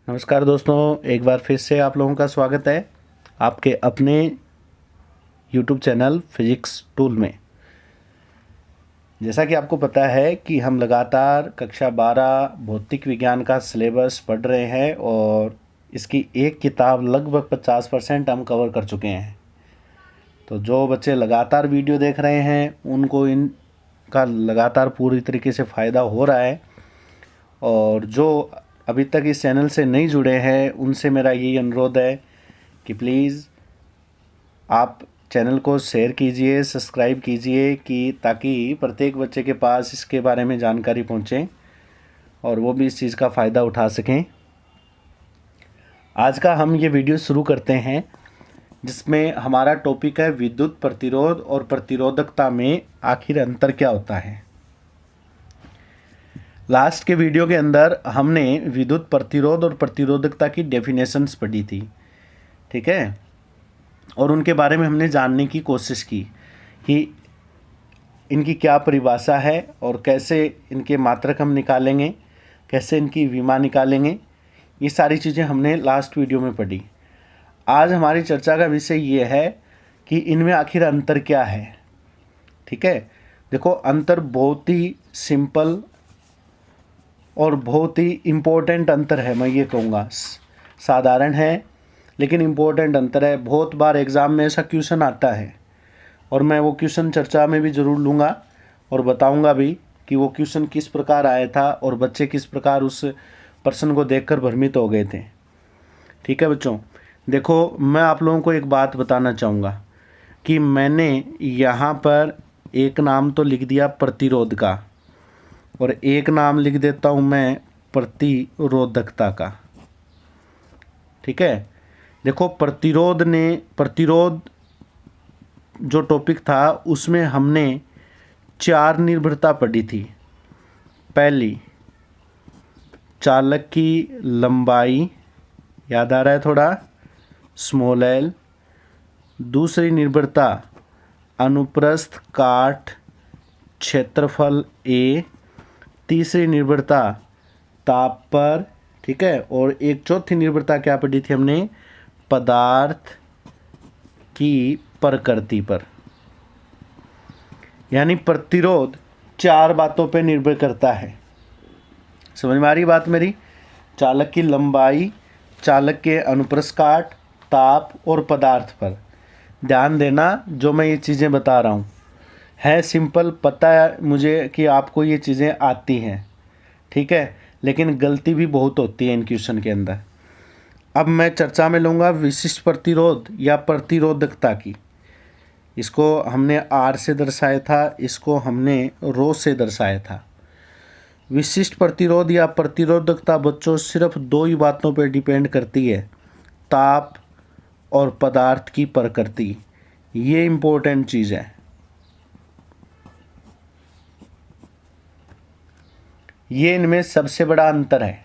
नमस्कार दोस्तों, एक बार फिर से आप लोगों का स्वागत है आपके अपने YouTube चैनल फिजिक्स टूल में। जैसा कि आपको पता है कि हम लगातार कक्षा 12 भौतिक विज्ञान का सिलेबस पढ़ रहे हैं और इसकी एक किताब लगभग 50% हम कवर कर चुके हैं। तो जो बच्चे लगातार वीडियो देख रहे हैं उनको इनका लगातार पूरी तरीके से फ़ायदा हो रहा है, और जो अभी तक इस चैनल से नहीं जुड़े हैं उनसे मेरा यही अनुरोध है कि प्लीज़ आप चैनल को शेयर कीजिए, सब्सक्राइब कीजिए, कि ताकि प्रत्येक बच्चे के पास इसके बारे में जानकारी पहुंचे और वो भी इस चीज़ का फ़ायदा उठा सकें। आज का हम ये वीडियो शुरू करते हैं जिसमें हमारा टॉपिक है विद्युत प्रतिरोध और प्रतिरोधकता में आखिर अंतर क्या होता है। लास्ट के वीडियो के अंदर हमने विद्युत प्रतिरोध और प्रतिरोधकता की डेफिनेशंस पढ़ी थी, ठीक है, और उनके बारे में हमने जानने की कोशिश की कि इनकी क्या परिभाषा है और कैसे इनके मात्रक हम निकालेंगे, कैसे इनकी विमा निकालेंगे। ये सारी चीज़ें हमने लास्ट वीडियो में पढ़ी। आज हमारी चर्चा का विषय ये है कि इनमें आखिर अंतर क्या है। ठीक है, देखो, अंतर बहुत ही सिंपल और बहुत ही इम्पोर्टेंट अंतर है। मैं ये कहूँगा साधारण है लेकिन इम्पोर्टेंट अंतर है। बहुत बार एग्ज़ाम में ऐसा क्वेश्चन आता है और मैं वो क्वेश्चन चर्चा में भी ज़रूर लूँगा और बताऊँगा भी कि वो क्वेश्चन किस प्रकार आया था और बच्चे किस प्रकार उस प्रश्न को देखकर भ्रमित हो गए थे। ठीक है बच्चों, देखो, मैं आप लोगों को एक बात बताना चाहूँगा कि मैंने यहाँ पर एक नाम तो लिख दिया प्रतिरोध का और एक नाम लिख देता हूँ मैं प्रतिरोधकता का। ठीक है, देखो, प्रतिरोध जो टॉपिक था उसमें हमने 4 निर्भरता पढ़ी थी। पहली, चालक की लंबाई, याद आ रहा है थोड़ा, स्मॉल एल। दूसरी निर्भरता अनुप्रस्थ काट क्षेत्रफल ए। तीसरी निर्भरता ताप पर, ठीक है, और एक चौथी निर्भरता क्या पढ़ी थी हमने, पदार्थ की प्रकृति पर। यानी प्रतिरोध 4 बातों पर निर्भर करता है। समझ में आ रही बात मेरी? चालक की लंबाई, चालक के अनुप्रस्थ काट, ताप और पदार्थ पर। ध्यान देना, जो मैं ये चीज़ें बता रहा हूँ है सिंपल, पता है मुझे कि आपको ये चीज़ें आती हैं, ठीक है, लेकिन गलती भी बहुत होती है इन क्वेश्चन के अंदर। अब मैं चर्चा में लूँगा विशिष्ट प्रतिरोध या प्रतिरोधकता की। इसको हमने आर से दर्शाया था, इसको हमने रो से दर्शाया था। विशिष्ट प्रतिरोध या प्रतिरोधकता बच्चों सिर्फ 2 ही बातों पर डिपेंड करती है, ताप और पदार्थ की प्रकृति। ये इम्पोर्टेंट चीज़ है। ये इनमें सबसे बड़ा अंतर है।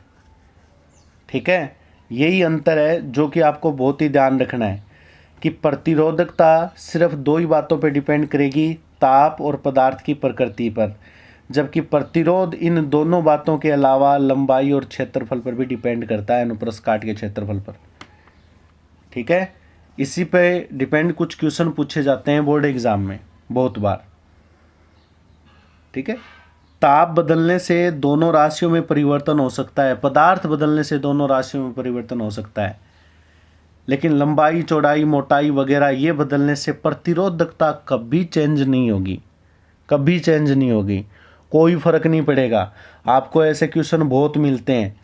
ठीक है, यही अंतर है जो कि आपको बहुत ही ध्यान रखना है कि प्रतिरोधकता सिर्फ 2 ही बातों पर डिपेंड करेगी, ताप और पदार्थ की प्रकृति पर, जबकि प्रतिरोध इन दोनों बातों के अलावा लंबाई और क्षेत्रफल पर भी डिपेंड करता है, अनुप्रस्थ काट के क्षेत्रफल पर। ठीक है, इसी पे डिपेंड कुछ क्वेश्चन पूछे जाते हैं बोर्ड एग्जाम में बहुत बार। ठीक है, ताप बदलने से दोनों राशियों में परिवर्तन हो सकता है, पदार्थ बदलने से दोनों राशियों में परिवर्तन हो सकता है, लेकिन लंबाई, चौड़ाई, मोटाई वगैरह ये बदलने से प्रतिरोधकता कभी चेंज नहीं होगी, कभी चेंज नहीं होगी, कोई फर्क नहीं पड़ेगा। आपको ऐसे क्वेश्चन बहुत मिलते हैं,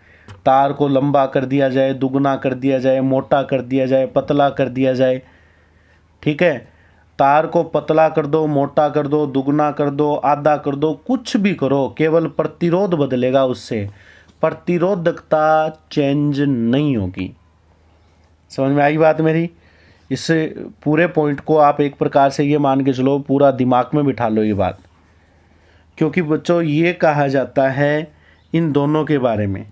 तार को लंबा कर दिया जाए, दुगना कर दिया जाए, मोटा कर दिया जाए, पतला कर दिया जाए। ठीक है, तार को पतला कर दो, मोटा कर दो, दुगना कर दो, आधा कर दो, कुछ भी करो, केवल प्रतिरोध बदलेगा, उससे प्रतिरोधकता चेंज नहीं होगी। समझ में आई बात मेरी? इस पूरे पॉइंट को आप एक प्रकार से ये मान के चलो, पूरा दिमाग में बिठा लो ये बात, क्योंकि बच्चों ये कहा जाता है इन दोनों के बारे में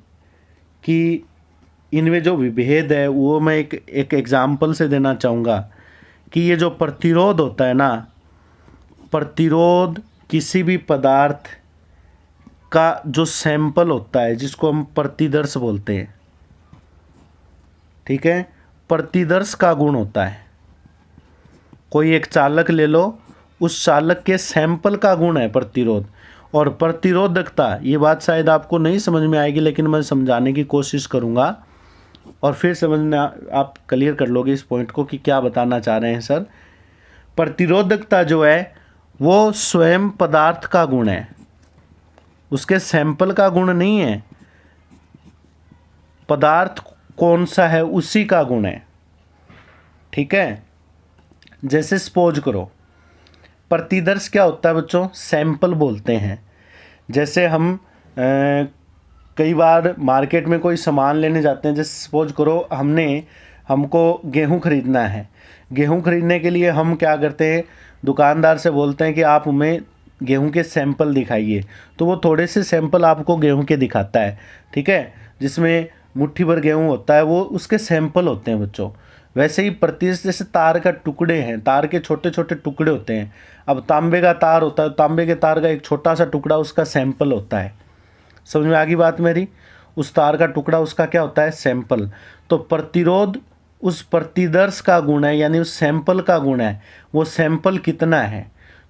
कि इनमें जो विभेद है वो मैं एक एग्जाम्पल से देना चाहूँगा कि ये जो प्रतिरोध होता है ना, प्रतिरोध किसी भी पदार्थ का जो सैंपल होता है जिसको हम प्रतिदर्श बोलते हैं, ठीक है, प्रतिदर्श का गुण होता है। कोई एक चालक ले लो, उस चालक के सैंपल का गुण है प्रतिरोध। और प्रतिरोधकता, ये बात शायद आपको नहीं समझ में आएगी, लेकिन मैं समझाने की कोशिश करूँगा और फिर समझना, आप क्लियर कर लोगे इस पॉइंट को कि क्या बताना चाह रहे हैं सर। प्रतिरोधकता जो है वो स्वयं पदार्थ का गुण है, उसके सैंपल का गुण नहीं है। पदार्थ कौन सा है उसी का गुण है, ठीक है। जैसे सपोज करो, प्रतिदर्श क्या होता है बच्चों, सैंपल बोलते हैं। जैसे हम कई बार मार्केट में कोई सामान लेने जाते हैं, जैसे सपोज करो हमको गेहूं खरीदना है। गेहूं खरीदने के लिए हम क्या करते हैं, दुकानदार से बोलते हैं कि आप हमें गेहूं के सैंपल दिखाइए। तो वो थोड़े से सैंपल आपको गेहूं के दिखाता है, ठीक है, जिसमें मुट्ठी भर गेहूं होता है, वो उसके सैंपल होते हैं बच्चों। वैसे ही प्रतिदर्श जैसे तार का टुकड़े हैं, तार के छोटे छोटे टुकड़े होते हैं। अब तांबे का तार होता है, तांबे के तार का एक छोटा सा टुकड़ा उसका सैंपल होता है। समझ में आ गई बात मेरी? उस तार का टुकड़ा उसका क्या होता है, सैंपल। तो प्रतिरोध उस प्रतिदर्श का गुण है, यानी उस सैंपल का गुण है। वो सैंपल कितना है,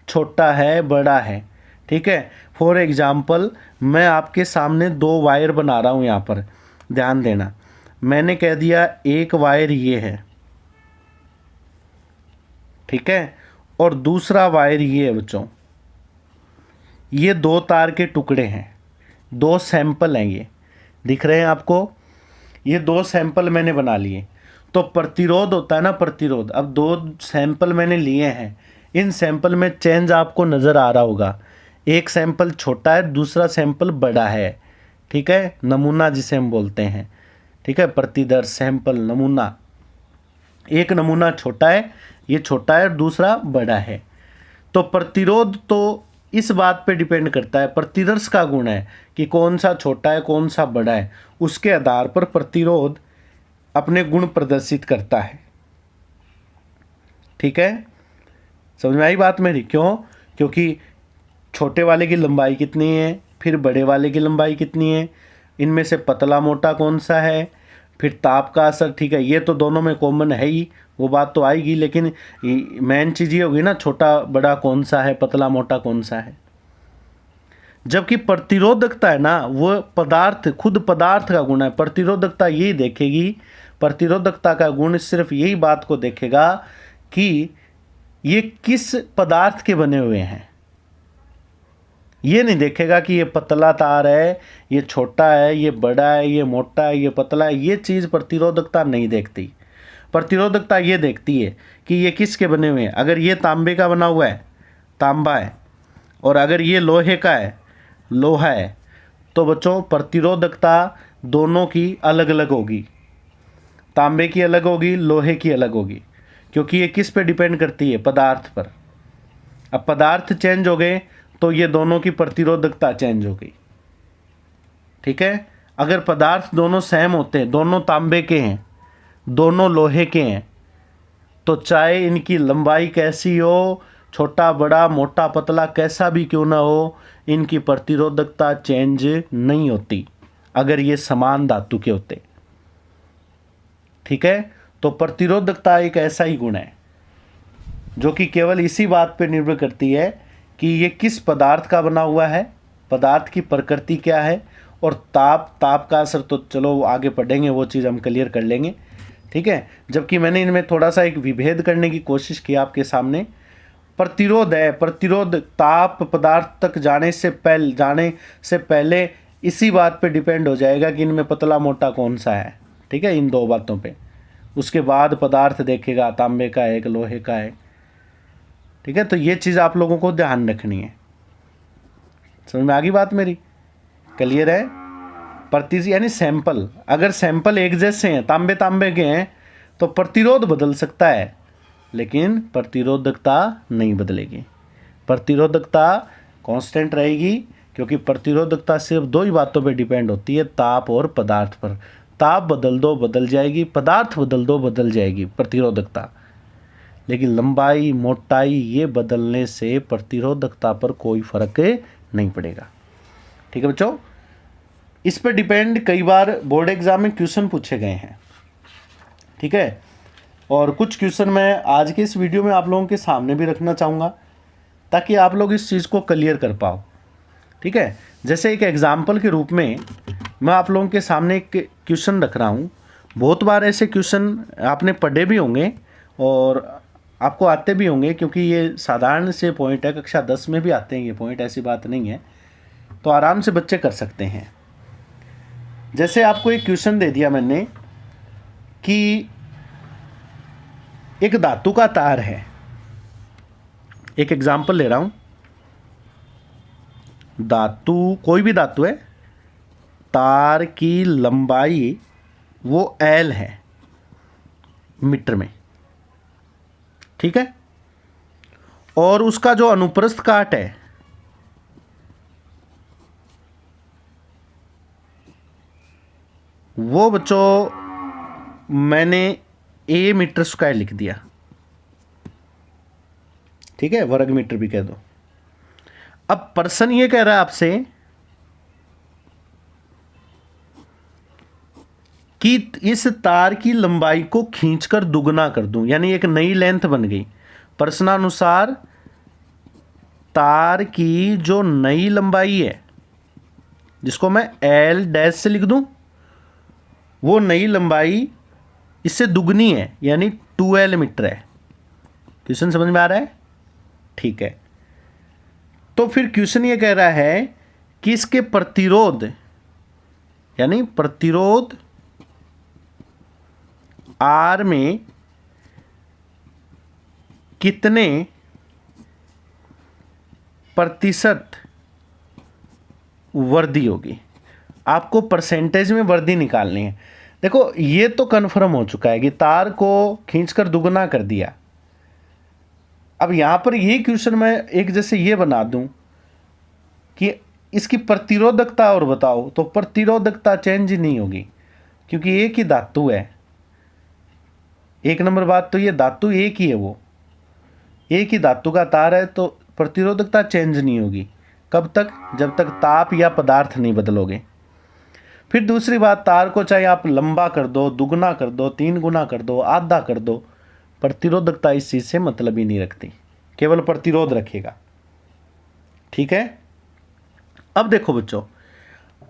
छोटा है बड़ा है, ठीक है। फॉर एग्जाम्पल, मैं आपके सामने दो वायर बना रहा हूँ, यहाँ पर ध्यान देना। मैंने कह दिया एक वायर ये है, ठीक है, और दूसरा वायर ये है बच्चों। ये दो तार के टुकड़े हैं, दो सैंपल हैं, ये दिख रहे हैं आपको। ये दो सैंपल मैंने बना लिए। तो प्रतिरोध होता है ना, प्रतिरोध। अब दो सैंपल मैंने लिए हैं, इन सैंपल में चेंज आपको नज़र आ रहा होगा। एक सैंपल छोटा है, दूसरा सैंपल बड़ा है, ठीक है, नमूना जिसे हम बोलते हैं, ठीक है। प्रतिदर्श, सैंपल, नमूना। एक नमूना छोटा है, ये छोटा है, और दूसरा बड़ा है। तो प्रतिरोध तो इस बात पे डिपेंड करता है, प्रतिदर्श का गुण है कि कौन सा छोटा है कौन सा बड़ा है। उसके आधार पर प्रतिरोध अपने गुण प्रदर्शित करता है, ठीक है। समझ में आई बात मेरी? क्यों? क्योंकि छोटे वाले की लंबाई कितनी है, फिर बड़े वाले की लंबाई कितनी है, इनमें से पतला मोटा कौन सा है, फिर ताप का असर, ठीक है। ये तो दोनों में कॉमन है ही, वो बात तो आएगी, लेकिन मेन चीज़ ये होगी ना, छोटा बड़ा कौन सा है, पतला मोटा कौन सा है। जबकि प्रतिरोधकता है ना, वो पदार्थ, खुद पदार्थ का गुण है। प्रतिरोधकता यही देखेगी, प्रतिरोधकता का गुण सिर्फ यही बात को देखेगा कि ये किस पदार्थ के बने हुए हैं। ये नहीं देखेगा कि ये पतला तार है, ये छोटा है, ये बड़ा है, ये मोटा है, ये पतला है। ये चीज़ प्रतिरोधकता नहीं देखती। प्रतिरोधकता ये देखती है कि ये किसके बने हुए हैं। अगर ये तांबे का बना हुआ है, तांबा है, और अगर ये लोहे का है, लोहा है, तो बच्चों प्रतिरोधकता दोनों की अलग अलग होगी। तांबे की अलग होगी, लोहे की अलग होगी, क्योंकि ये किस पे डिपेंड करती है, पदार्थ पर। अब पदार्थ चेंज हो गए तो ये दोनों की प्रतिरोधकता चेंज हो गई, ठीक है। अगर पदार्थ दोनों सेम होते हैं, दोनों तांबे के हैं, दोनों लोहे के हैं, तो चाहे इनकी लंबाई कैसी हो, छोटा बड़ा मोटा पतला कैसा भी क्यों ना हो, इनकी प्रतिरोधकता चेंज नहीं होती अगर ये समान धातु के होते, ठीक है। तो प्रतिरोधकता एक ऐसा ही गुण है जो कि केवल इसी बात पर निर्भर करती है कि ये किस पदार्थ का बना हुआ है, पदार्थ की प्रकृति क्या है, और ताप का असर तो चलो आगे पढ़ेंगे, वो चीज़ हम क्लियर कर लेंगे, ठीक है। जबकि मैंने इनमें थोड़ा सा एक विभेद करने की कोशिश की आपके सामने। प्रतिरोध है, प्रतिरोध ताप पदार्थ तक जाने से पहले इसी बात पे डिपेंड हो जाएगा कि इनमें पतला मोटा कौन सा है, ठीक है, इन दो बातों पे। उसके बाद पदार्थ देखेगा, तांबे का है कि लोहे का है, ठीक है। तो ये चीज़ आप लोगों को ध्यान रखनी है। समझ में आ गई बात मेरी? क्लियर है? यानी सैंपल, अगर सैंपल एक जैसे हैं, तांबे के हैं, तो प्रतिरोध बदल सकता है, लेकिन प्रतिरोधकता नहीं बदलेगी। प्रतिरोधकता कांस्टेंट रहेगी, क्योंकि प्रतिरोधकता सिर्फ दो ही बातों पे डिपेंड होती है, ताप और पदार्थ पर। ताप बदल दो बदल जाएगी, पदार्थ बदल दो बदल जाएगी प्रतिरोधकता, लेकिन लंबाई मोटाई ये बदलने से प्रतिरोधकता पर कोई फर्क नहीं पड़ेगा, ठीक है बच्चों। इस पर डिपेंड कई बार बोर्ड एग्जाम में क्वेश्चन पूछे गए हैं। ठीक है। और कुछ क्वेश्चन मैं आज के इस वीडियो में आप लोगों के सामने भी रखना चाहूँगा ताकि आप लोग इस चीज़ को क्लियर कर पाओ, ठीक है। जैसे एक एग्जाम्पल के रूप में मैं आप लोगों के सामने एक क्वेश्चन रख रहा हूँ। बहुत बार ऐसे क्वेश्चन आपने पढ़े भी होंगे और आपको आते भी होंगे, क्योंकि ये साधारण से पॉइंट है, कक्षा 10 में भी आते हैं ये पॉइंट, ऐसी बात नहीं है, तो आराम से बच्चे कर सकते हैं। जैसे आपको एक क्वेश्चन दे दिया मैंने कि एक धातु का तार है, एक एग्जाम्पल ले रहा हूं, धातु कोई भी धातु है, तार की लंबाई वो L है मीटर में, ठीक है। और उसका जो अनुप्रस्थ काट है वो बच्चों मैंने A मीटर स्क्वायर लिख दिया, ठीक है, वर्ग मीटर भी कह दो। अब प्रश्न ये कह रहा है आपसे कि इस तार की लंबाई को खींचकर दुगना कर दूं, यानी एक नई लेंथ बन गई। प्रश्नानुसार तार की जो नई लंबाई है, जिसको मैं L डैश से लिख दूं, वो नई लंबाई इससे दुगनी है, यानी 2L मीटर है। क्वेश्चन समझ में आ रहा है? ठीक है। तो फिर क्वेश्चन ये कह रहा है कि इसके प्रतिरोध, यानी प्रतिरोध R में कितने प्रतिशत वृद्धि होगी। आपको परसेंटेज में वृद्धि निकालनी है। देखो ये तो कन्फर्म हो चुका है कि तार को खींचकर दुगना कर दिया। अब यहाँ पर ये क्वेश्चन मैं एक जैसे ये बना दूं कि इसकी प्रतिरोधकता और बताओ, तो प्रतिरोधकता चेंज ही नहीं होगी, क्योंकि एक ही धातु है। एक नंबर बात तो ये धातु एक ही है, वो एक ही धातु का तार है, तो प्रतिरोधकता चेंज नहीं होगी। कब तक? जब तक ताप या पदार्थ नहीं बदलोगे। फिर दूसरी बात, तार को चाहे आप लंबा कर दो, दुगना कर दो, 3 गुना कर दो, आधा कर दो, प्रतिरोधकता इस चीज़ से मतलब ही नहीं रखती, केवल प्रतिरोध रखेगा, ठीक है। अब देखो बच्चों,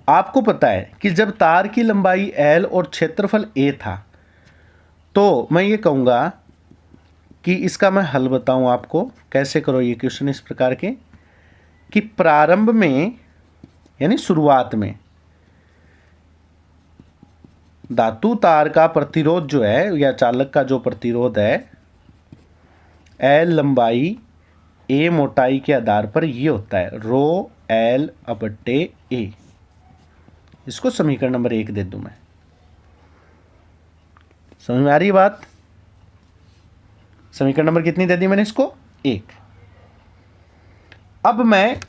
आपको पता है कि जब तार की लंबाई L और क्षेत्रफल A था, तो मैं ये कहूँगा कि इसका मैं हल बताऊँ आपको कैसे करो ये क्वेश्चन इस प्रकार के, कि प्रारंभ में यानी शुरुआत में धातु तार का प्रतिरोध जो है, या चालक का जो प्रतिरोध है, L लंबाई A मोटाई के आधार पर ये होता है रो L अपटे A। इसको समीकरण नंबर 1 दे दूं मैं। समझ में आ रही है बात? समीकरण नंबर कितनी दे दी मैंने इसको? 1। अब मैं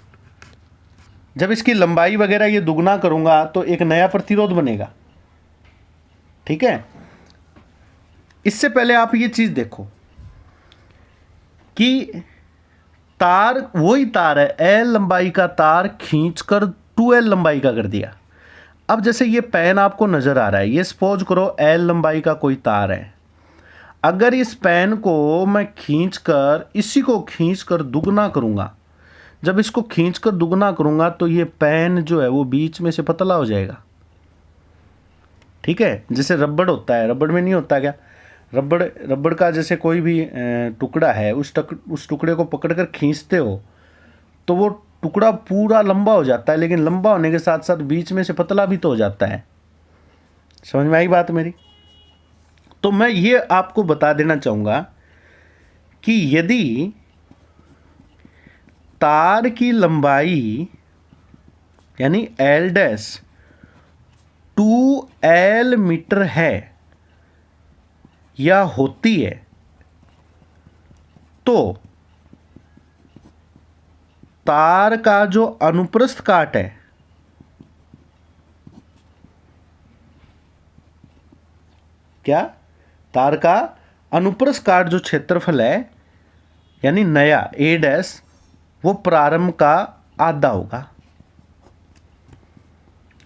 जब इसकी लंबाई वगैरह ये दुगना करूंगा तो एक नया प्रतिरोध बनेगा, ठीक है। इससे पहले आप ये चीज देखो कि तार वही तार है, L लंबाई का तार खींचकर 2L लंबाई का कर दिया। अब जैसे ये पेन आपको नजर आ रहा है, ये सपोज करो L लंबाई का कोई तार है। अगर इस पेन को मैं खींचकर, इसी को खींचकर दुगना करूंगा, जब इसको खींचकर दुगना करूंगा तो ये पेन जो है वो बीच में से पतला हो जाएगा, ठीक है। जैसे रबड़ होता है, रबड़ में नहीं होता क्या, रबड़ का जैसे कोई भी टुकड़ा है, उस टुकड़े को पकड़कर खींचते हो तो वो टुकड़ा पूरा लंबा हो जाता है, लेकिन लंबा होने के साथ साथ बीच में से पतला भी तो हो जाता है। समझ में आई बात मेरी? तो मैं ये आपको बता देना चाहूँगा कि यदि तार की लंबाई यानी L डैश 2L मीटर है या होती है, तो तार का जो अनुप्रस्थ काट है, क्या तार का अनुप्रस्थ काट जो क्षेत्रफल है यानी नया A डैश, वो प्रारंभ का आधा होगा,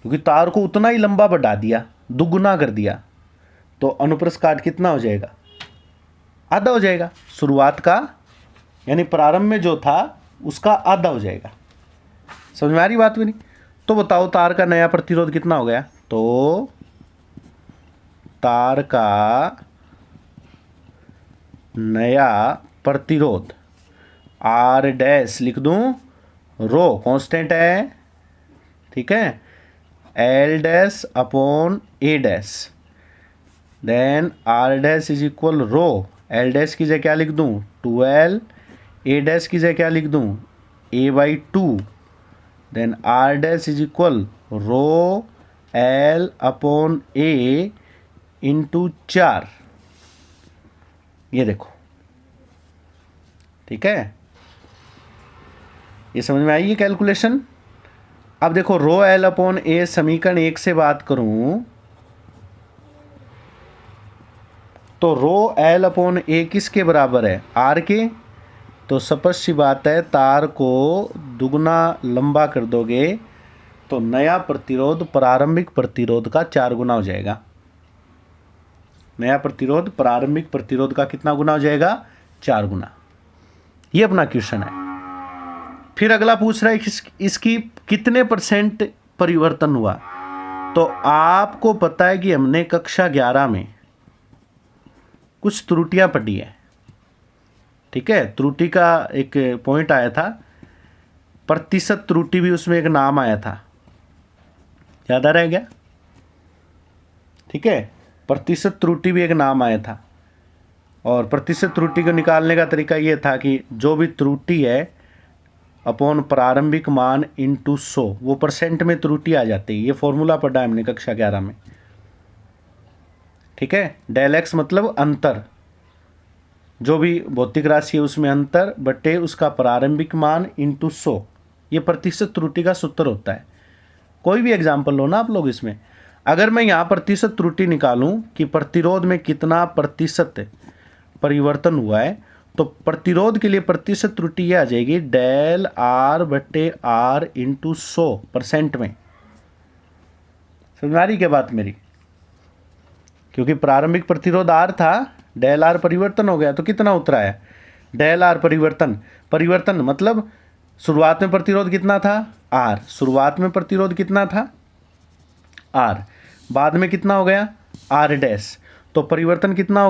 क्योंकि तार को उतना ही लंबा बढ़ा दिया, दुगुना कर दिया, तो अनुप्रस्थ काट कितना हो जाएगा, आधा हो जाएगा। शुरुआत का यानी प्रारंभ में जो था उसका आधा हो जाएगा। समझ में आ रही बात मेरी? तो बताओ तार का नया प्रतिरोध कितना हो गया, तो तार का नया प्रतिरोध आर डैश लिख दूं, रो कांस्टेंट है, ठीक है, L dash upon A dash, then R dash is equal rho, L dash की जगह क्या लिख दूं 12, ए डैश की जगह क्या लिख दूं a/2, then R dash is equal rho L upon A into 4। ये देखो, ठीक है, ये समझ में आई ये कैलकुलेशन। अब देखो रो एल अपॉन ए समीकरण 1 से बात करूं तो रो एल अपॉन ए किसके बराबर है, आर के। तो स्पष्ट सी बात है, तार को दुगना लंबा कर दोगे तो नया प्रतिरोध प्रारंभिक प्रतिरोध का 4 गुना हो जाएगा। नया प्रतिरोध प्रारंभिक प्रतिरोध का कितना गुना हो जाएगा, 4 गुना। ये अपना क्वेश्चन है। फिर अगला पूछ रहा है इसकी कितने % परिवर्तन हुआ। तो आपको पता है कि हमने कक्षा 11 में कुछ त्रुटियां पढ़ी है, ठीक है। त्रुटि का एक पॉइंट आया था, प्रतिशत त्रुटि भी उसमें एक नाम आया था, याद आ रहा है क्या? ठीक है, प्रतिशत त्रुटि भी एक नाम आया था। और प्रतिशत त्रुटि को निकालने का तरीका ये था कि जो भी त्रुटि है अपॉन प्रारंभिक मान इंटू 100, वो % में त्रुटि आ जाती है। ये फॉर्मूला पढ़ा है हमने कक्षा 11 में, ठीक है। डेल एक्स मतलब अंतर, जो भी भौतिक राशि है उसमें अंतर बटे उसका प्रारंभिक मान इंटू 100, ये प्रतिशत त्रुटि का सूत्र होता है। कोई भी एग्जाम्पल लो ना आप लोग इसमें, अगर मैं यहाँ प्रतिशत त्रुटि निकालूं कि प्रतिरोध में कितना प्रतिशत परिवर्तन हुआ है, तो प्रतिरोध के लिए प्रतिशत त्रुटि ये आ जाएगी डेल आर बटे आर इंटू 100% में। समझ में आ रही क्या बात मेरी? क्योंकि प्रारंभिक प्रतिरोध आर था, डेल आर परिवर्तन हो गया तो कितना उतरा है, डेल आर परिवर्तन मतलब शुरुआत में प्रतिरोध कितना था आर, शुरुआत में प्रतिरोध कितना था आर, बाद में कितना हो गया आर डैश, तो परिवर्तन कितना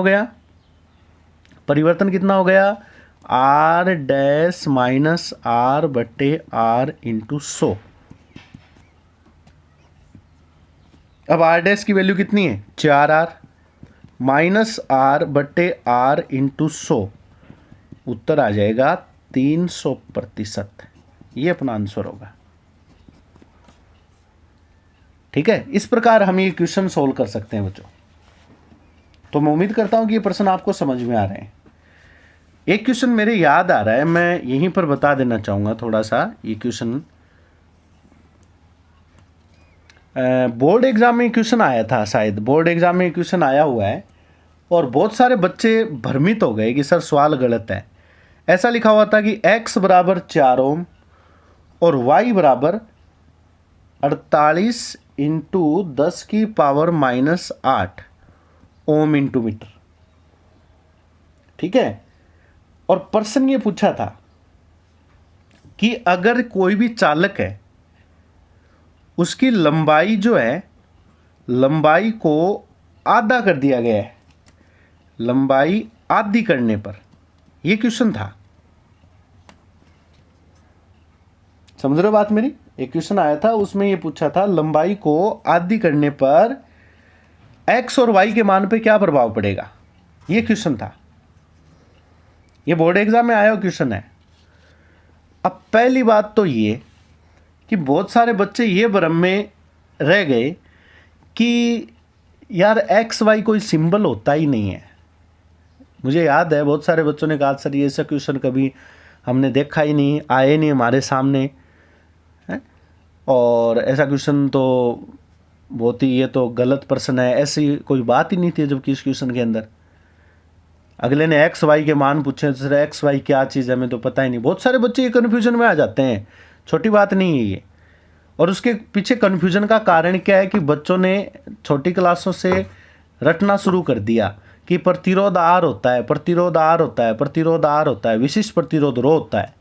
हो गया, आर डैश माइनस आर बटे आर इंटू 100। अब आर डैश की वैल्यू कितनी है 4R माइनस आर बटे आर इंटू 100, उत्तर आ जाएगा 300%। ये अपना आंसर होगा, ठीक है। इस प्रकार हम ये क्वेश्चन सोल्व कर सकते हैं बच्चों। तो मैं उम्मीद करता हूं कि ये प्रश्न आपको समझ में आ रहे हैं। एक क्वेश्चन मेरे याद आ रहा है, मैं यहीं पर बता देना चाहूंगा थोड़ा सा। ये क्वेश्चन बोर्ड एग्जाम में क्वेश्चन आया था, शायद बोर्ड एग्जाम में क्वेश्चन आया हुआ है और बहुत सारे बच्चे भ्रमित हो गए कि सर सवाल गलत है। ऐसा लिखा हुआ था कि x बराबर 4 ओम और y बराबर 48 इंटू 10 की पावर -8 ओम इंटू मीटर, ठीक है। और प्रश्न ये पूछा था कि अगर कोई भी चालक है, उसकी लंबाई जो है, लंबाई को आधा कर दिया गया है, लंबाई आधी करने पर, ये क्वेश्चन था। समझ रहे हो बात मेरी? एक क्वेश्चन आया था, उसमें ये पूछा था लंबाई को आधी करने पर x और y के मान पे क्या प्रभाव पड़ेगा, ये क्वेश्चन था। ये बोर्ड एग्जाम में आया हुआ क्वेश्चन है। अब पहली बात तो ये कि बहुत सारे बच्चे ये भ्रम में रह गए कि यार x y कोई सिंबल होता ही नहीं है। मुझे याद है बहुत सारे बच्चों ने कहा सर ये ऐसा क्वेश्चन कभी हमने देखा ही नहीं, आए नहीं हमारे सामने है, और ऐसा क्वेश्चन तो बहुत ही, ये तो गलत प्रश्न है, ऐसी कोई बात ही नहीं थी। जबकि इस क्वेश्चन के अंदर अगले ने एक्स वाई के मान पूछे, सर एक्स वाई क्या चीज़ है हमें तो पता ही नहीं। बहुत सारे बच्चे ये कन्फ्यूजन में आ जाते हैं, छोटी बात नहीं है ये। और उसके पीछे कन्फ्यूजन का कारण क्या है कि बच्चों ने छोटी क्लासों से रटना शुरू कर दिया कि प्रतिरोध आर होता है, प्रतिरोध आर होता है, प्रतिरोध आर होता है, विशिष्ट प्रतिरोध रो होता है,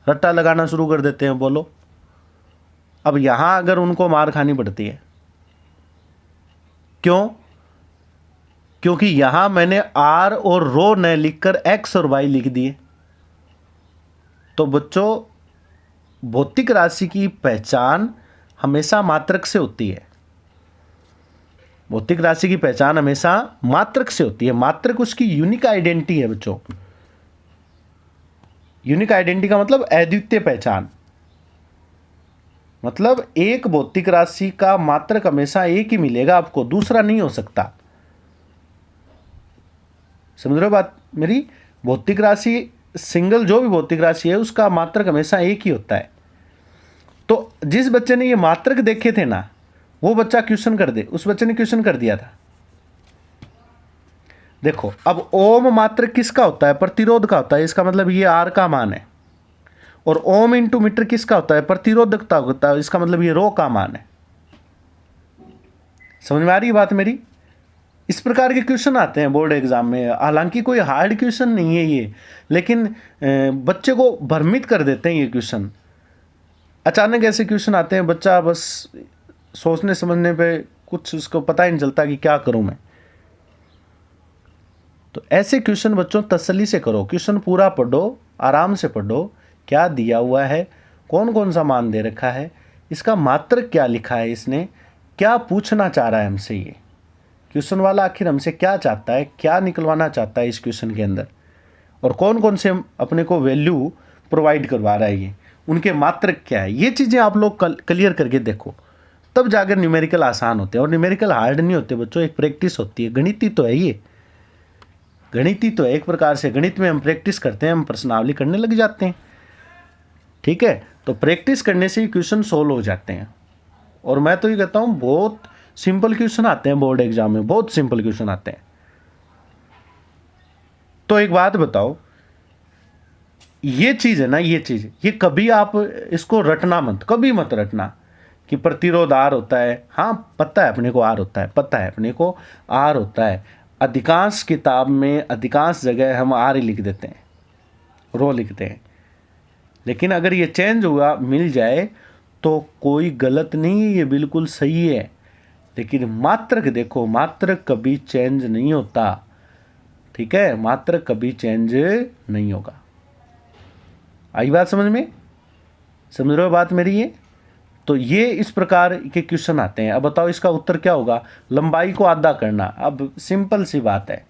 रट्टा लगाना शुरू कर देते हैं। बोलो अब यहां अगर उनको मार खानी पड़ती है, क्यों? क्योंकि यहां मैंने आर और रो न लिखकर एक्स और वाई लिख दिए। तो बच्चों भौतिक राशि की पहचान हमेशा मात्रक से होती है। भौतिक राशि की पहचान हमेशा मात्रक से होती है। मात्रक उसकी यूनिक आइडेंटिटी है बच्चों। यूनिक आइडेंटिटी का मतलब अद्वितीय पहचान, मतलब एक भौतिक राशि का मात्रक हमेशा एक ही मिलेगा आपको, दूसरा नहीं हो सकता। समझ रहे हो बात मेरी? भौतिक राशि सिंगल जो भी भौतिक राशि है उसका मात्रक हमेशा एक ही होता है। तो जिस बच्चे ने ये मात्रक देखे थे ना, वो बच्चा क्वेश्चन कर दे, उस बच्चे ने क्वेश्चन कर दिया था। देखो अब ओम मात्रक किसका होता है? प्रतिरोध का होता है। इसका मतलब ये आर का मान है। और ओम इंटू मीटर किसका होता है? प्रतिरोधकता होता है। इसका मतलब ये रो का मान है। समझ में आ रही है बात मेरी? इस प्रकार के क्वेश्चन आते हैं बोर्ड एग्जाम में। हालांकि कोई हार्ड क्वेश्चन नहीं है ये, लेकिन बच्चे को भ्रमित कर देते हैं ये क्वेश्चन। अचानक ऐसे क्वेश्चन आते हैं, बच्चा बस सोचने समझने पे कुछ उसको पता ही नहीं चलता कि क्या करूं मैं। तो ऐसे क्वेश्चन बच्चों तसल्ली से करो, क्वेश्चन पूरा पढ़ो, आराम से पढ़ो, क्या दिया हुआ है, कौन कौन सा मान दे रखा है, इसका मात्रक क्या लिखा है, इसने क्या पूछना चाह रहा है हमसे, ये क्वेश्चन वाला आखिर हमसे क्या चाहता है, क्या निकलवाना चाहता है इस क्वेश्चन के अंदर, और कौन कौन से अपने को वैल्यू प्रोवाइड करवा रहा है, ये उनके मात्रक क्या है। ये चीज़ें आप लोग क्लियर करके देखो, तब जाकर न्यूमेरिकल आसान होते हैं। और न्यूमेरिकल हार्ड नहीं होते बच्चों, एक प्रैक्टिस होती है। गणित ही तो है ये, गणित ही तो है एक प्रकार से। गणित में हम प्रैक्टिस करते हैं, हम प्रश्नावली करने लग जाते हैं। ठीक है, तो प्रैक्टिस करने से ही क्वेश्चन सोल्व हो जाते हैं। और मैं तो ये कहता हूँ बहुत सिंपल क्वेश्चन आते हैं बोर्ड एग्जाम में, बहुत सिंपल क्वेश्चन आते हैं। तो एक बात बताओ, ये चीज़ है ना, ये चीज़, ये कभी आप इसको रटना मत, कभी मत रटना कि प्रतिरोध आर होता है। हाँ पता है अपने को आर होता है, पता है अपने को आर होता है। अधिकांश किताब में अधिकांश जगह हम आर ही लिख देते हैं, रो लिखते हैं। लेकिन अगर ये चेंज हुआ मिल जाए तो कोई गलत नहीं है, ये बिल्कुल सही है। लेकिन मात्रक देखो, मात्रक कभी चेंज नहीं होता। ठीक है, मात्रक कभी चेंज नहीं होगा। आई बात समझ में? समझ रहे हो बात मेरी ये? तो ये इस प्रकार के क्वेश्चन आते हैं। अब बताओ इसका उत्तर क्या होगा? लंबाई को आधा करना। अब सिंपल सी बात है,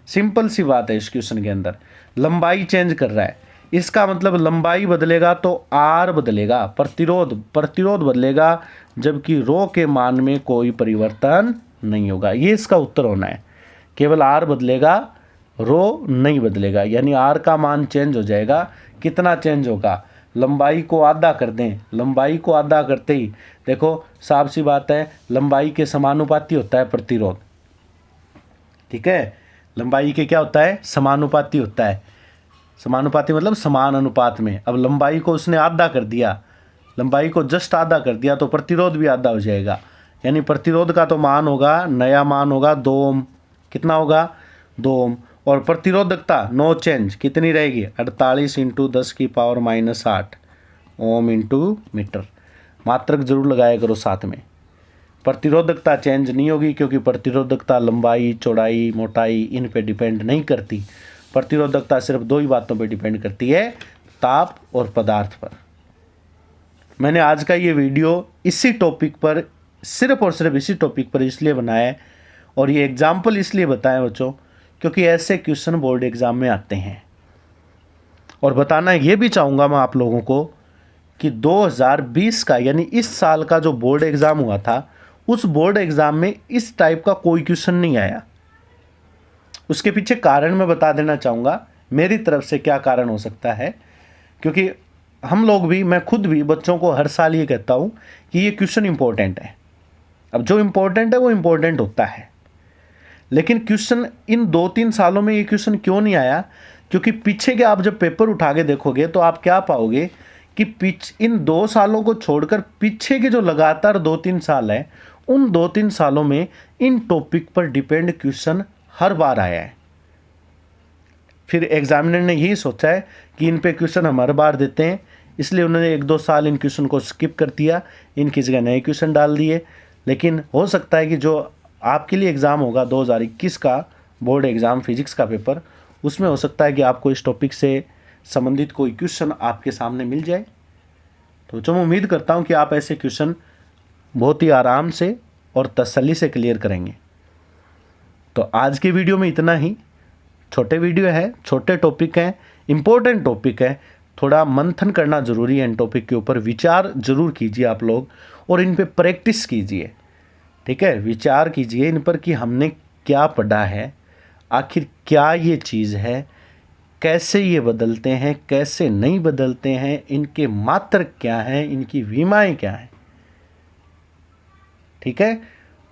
सिंपल सी बात है। इस क्वेश्चन के अंदर लंबाई चेंज कर रहा है, इसका मतलब लंबाई बदलेगा तो आर बदलेगा, प्रतिरोध बदलेगा, जबकि रो के मान में कोई परिवर्तन नहीं होगा। ये इसका उत्तर होना है। केवल आर बदलेगा, रो नहीं बदलेगा। यानी आर का मान चेंज हो जाएगा। कितना चेंज होगा? लंबाई को आधा कर दें, लंबाई को आधा करते ही देखो साफ सी बात है, लंबाई के समानुपाती होता है प्रतिरोध। ठीक है, लंबाई के क्या होता है? समानुपाती होता है। समानुपाती मतलब समान अनुपात में। अब लंबाई को उसने आधा कर दिया, लंबाई को जस्ट आधा कर दिया तो प्रतिरोध भी आधा हो जाएगा। यानी प्रतिरोध का तो मान होगा, नया मान होगा 2 ओम। कितना होगा? 2 ओम। और प्रतिरोधकता नो चेंज कितनी रहेगी? 48 × 10⁻⁻8 ओम इंटू मीटर। मात्रक जरूर लगाया करो साथ में। प्रतिरोधकता चेंज नहीं होगी, क्योंकि प्रतिरोधकता लंबाई, चौड़ाई, मोटाई इन पे डिपेंड नहीं करती। प्रतिरोधकता सिर्फ 2 ही बातों पे डिपेंड करती है, ताप और पदार्थ पर। मैंने आज का ये वीडियो इसी टॉपिक पर, सिर्फ और सिर्फ इसी टॉपिक पर इसलिए बनाया है, और ये एग्जाम्पल इसलिए बताएं बच्चों क्योंकि ऐसे क्वेश्चन बोर्ड एग्ज़ाम में आते हैं। और बताना ये भी चाहूँगा मैं आप लोगों को कि 2020 का यानी इस साल का जो बोर्ड एग्ज़ाम हुआ था, उस बोर्ड एग्ज़ाम में इस टाइप का कोई क्वेश्चन नहीं आया। उसके पीछे कारण मैं बता देना चाहूँगा मेरी तरफ से क्या कारण हो सकता है। क्योंकि हम लोग भी, मैं खुद भी बच्चों को हर साल ये कहता हूँ कि ये क्वेश्चन इम्पोर्टेंट है। अब जो इम्पोर्टेंट है वो इम्पोर्टेंट होता है, लेकिन क्वेश्चन इन 2-3 सालों में ये क्वेश्चन क्यों नहीं आया? क्योंकि पीछे के आप जब पेपर उठा के देखोगे तो आप क्या पाओगे कि इन 2 सालों को छोड़कर पीछे के जो लगातार 2-3 साल हैं उन 2-3 सालों में इन टॉपिक पर डिपेंड क्वेश्चन हर बार आया है। फिर एग्जामिनर ने यही सोचा है कि इन पे क्वेश्चन हम हर बार देते हैं, इसलिए उन्होंने 1-2 साल इन क्वेश्चन को स्किप कर दिया, इनकी जगह नए क्वेश्चन डाल दिए। लेकिन हो सकता है कि जो आपके लिए एग्ज़ाम होगा 2021 का बोर्ड एग्ज़ाम फिजिक्स का पेपर, उसमें हो सकता है कि आपको इस टॉपिक से संबंधित कोई क्वेश्चन आपके सामने मिल जाए। तो मैं उम्मीद करता हूँ कि आप ऐसे क्वेश्चन बहुत ही आराम से और तसल्ली से क्लियर करेंगे। तो आज के वीडियो में इतना ही। छोटे वीडियो है, छोटे टॉपिक हैं, इम्पोर्टेंट टॉपिक है, थोड़ा मंथन करना ज़रूरी है। इन टॉपिक के ऊपर विचार ज़रूर कीजिए आप लोग और इन पे प्रैक्टिस कीजिए, ठीक है। विचार कीजिए इन पर कि हमने क्या पढ़ा है, आखिर क्या ये चीज़ है, कैसे ये बदलते हैं, कैसे नहीं बदलते हैं, इनके मात्रक क्या हैं, इनकी विमाएँ क्या हैं, ठीक है।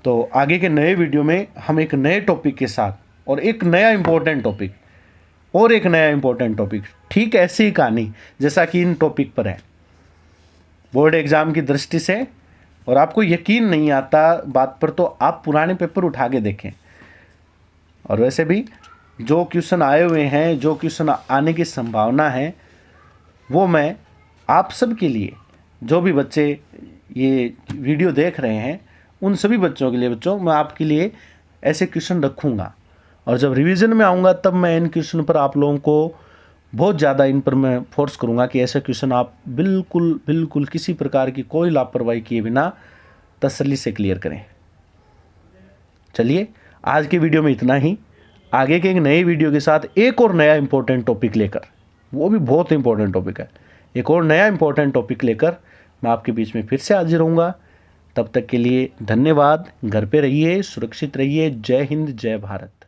तो आगे के नए वीडियो में हम एक नए टॉपिक के साथ और एक नया इम्पोर्टेंट टॉपिक ठीक ऐसी ही कहानी जैसा कि इन टॉपिक पर है बोर्ड एग्ज़ाम की दृष्टि से, और आपको यकीन नहीं आता बात पर तो आप पुराने पेपर उठा के देखें। और वैसे भी जो क्वेश्चन आए हुए हैं, जो क्वेश्चन आने की संभावना है, वो मैं आप सब के लिए, जो भी बच्चे ये वीडियो देख रहे हैं उन सभी बच्चों के लिए, मैं आपके लिए ऐसे क्वेश्चन रखूँगा। और जब रिवीजन में आऊँगा तब मैं इन क्वेश्चन पर आप लोगों को बहुत ज़्यादा इन पर मैं फोर्स करूँगा कि ऐसे क्वेश्चन आप बिल्कुल किसी प्रकार की कोई लापरवाही किए बिना तसल्ली से क्लियर करें। चलिए आज के वीडियो में इतना ही। आगे के एक नए वीडियो के साथ एक और नया इम्पोर्टेंट टॉपिक लेकर, वो भी बहुत इंपॉर्टेंट टॉपिक है, एक और नया इम्पोर्टेंट टॉपिक लेकर मैं आपके बीच में फिर से हाजिर होऊंगा। तब तक के लिए धन्यवाद। घर पे रहिए, सुरक्षित रहिए। जय हिंद, जय भारत।